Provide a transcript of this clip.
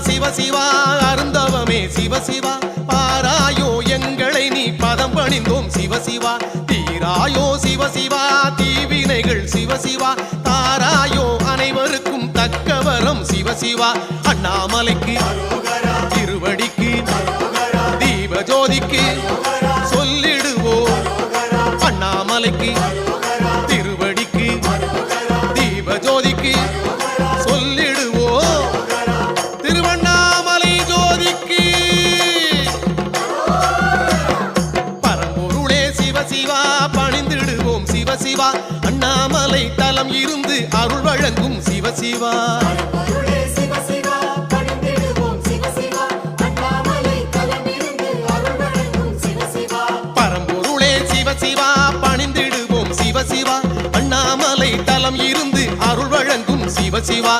சிவ சிவா அருந்தவமே சிவ சிவா பாராயோ எங்களை நீ பதம் பணிந்தோம் சிவ சிவா தீராயோ சிவ சிவா தீவினைகள் சிவ சிவா தாராயோ அனைவருக்கும் தக்கவரம் சிவ சிவா அண்ணாமலைக்கு திருவடிக்கு தீபஜோதிக்கு சொல்லிடுவோம் அண்ணாமலைக்கு திருவடிக்கு தீபஜோதிக்கு சொல்லிடுவோம் திருவண்ணாமலை ஜோதிக்கு பரம்பொருளே சிவ சிவா பணிந்திடுவோம் சிவ சிவா அண்ணாமலை தலம் இருந்து அருள் வழங்கும் சிவ சிவா சிவா பணிந்திடுவோம் சிவ சிவா அண்ணாமலை தலம் இருந்து அருள் வழங்கும் சிவ சிவா